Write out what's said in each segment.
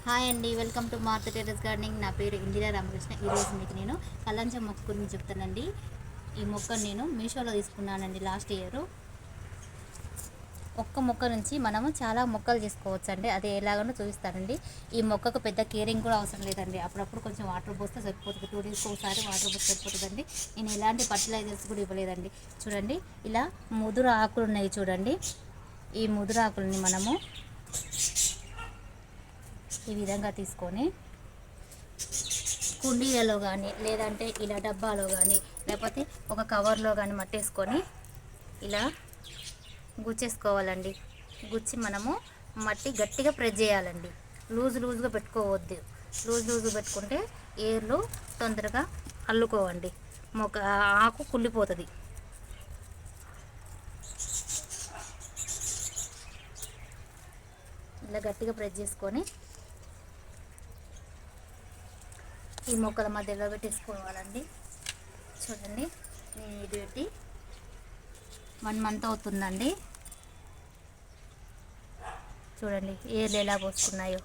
Hi అండి, welcome to Martha terrace gardening. నా పేరు ఇందిరా రామకృష్ణ. ఈరోజు మీకు నేను కల్లంచ మొక్క గురించి చెప్తానండి. ఈ మొక్కను నేను మీషోలో తీసుకున్నానండి లాస్ట్ ఇయర్. ఒక్క మొక్క నుంచి మనము చాలా మొక్కలు చేసుకోవచ్చు అండి. అది ఎలాగనో చూపిస్తానండి. ఈ మొక్కకు పెద్ద కేరింగ్ కూడా అవసరం లేదండి. అప్పుడప్పుడు కొంచెం వాటర్ పోస్తే సరిపోతుంది. 2 డేస్కి ఒకసారి వాటర్ పోస్తే సరిపోతుందండి. నేను ఎలాంటి ఫర్టిలైజర్స్ కూడా ఇవ్వలేదండి. చూడండి, ఇలా ముదురు ఆకులు ఉన్నాయి చూడండి. ఈ ముదురు ఆకులని మనము ఈ విధంగా తీసుకొని కుండీలలో కానీ లేదంటే ఇలా డబ్బాలో కానీ లేకపోతే ఒక కవర్లో కానీ మట్టేసుకొని ఇలా గుచ్చేసుకోవాలండి. గుచ్చి మనము మట్టి గట్టిగా ప్రెస్ చేయాలండి. లూజుగా పెట్టుకోవద్దు. లూజుగా పెట్టుకుంటే ఏర్లు తొందరగా అల్లుకోవండి. మొక్క ఆకు కుళ్ళిపోతుంది. ఇలా గట్టిగా ప్రెస్ చేసుకొని ఈ మొక్కల మధ్యలో పెట్టేసుకోవాలండి. చూడండి, నేను ఇది పెట్టి 1 మంత్ అవుతుందండి. చూడండి ఏర్లు ఎలా పోసుకున్నాయో.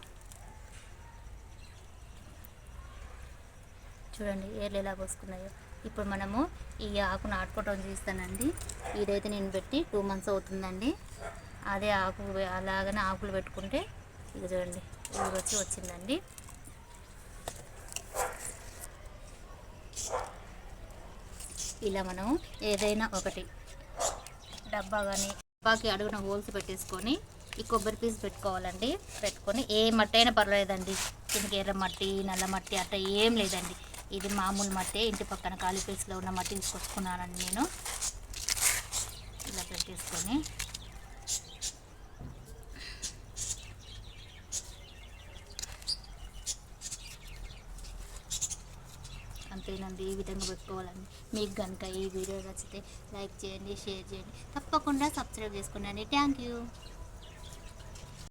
చూడండి ఏర్లు ఎలా పోసుకున్నాయో. ఇప్పుడు మనము ఈ ఆకును ఆడుకోవటం చూస్తానండి. ఇదైతే నేను పెట్టి 2 మంత్స్ అవుతుందండి. అదే ఆకు అలాగనే ఆకులు పెట్టుకుంటే ఇక చూడండి ఇది వచ్చిందండి. ఇలా మనం ఏదైనా ఒకటి డబ్బాకి అడుగున హోల్స్ పెట్టేసుకొని ఈ కొబ్బరి పీస్ పెట్టుకోవాలండి. పెట్టుకొని ఏ మట్టి అయినా పర్వాలేదండి. దీనికి ఎర్ర మట్టి, నల్ల మట్టి అట్లా ఏం లేదండి. ఇది మామూలు మట్టి, ఇంటి పక్కన ఖాళీ ప్లేస్లో ఉన్న మట్టి తీసుకొచ్చుకున్నానండి నేను. ఇలా పెట్టేసుకొని అంతేనండి, ఈ విధంగా పెట్టుకోవాలండి. మీకు కనుక ఈ వీడియో నచ్చితే లైక్ చేయండి, షేర్ చేయండి, తప్పకుండా సబ్స్క్రైబ్ చేసుకోండి. Thank you.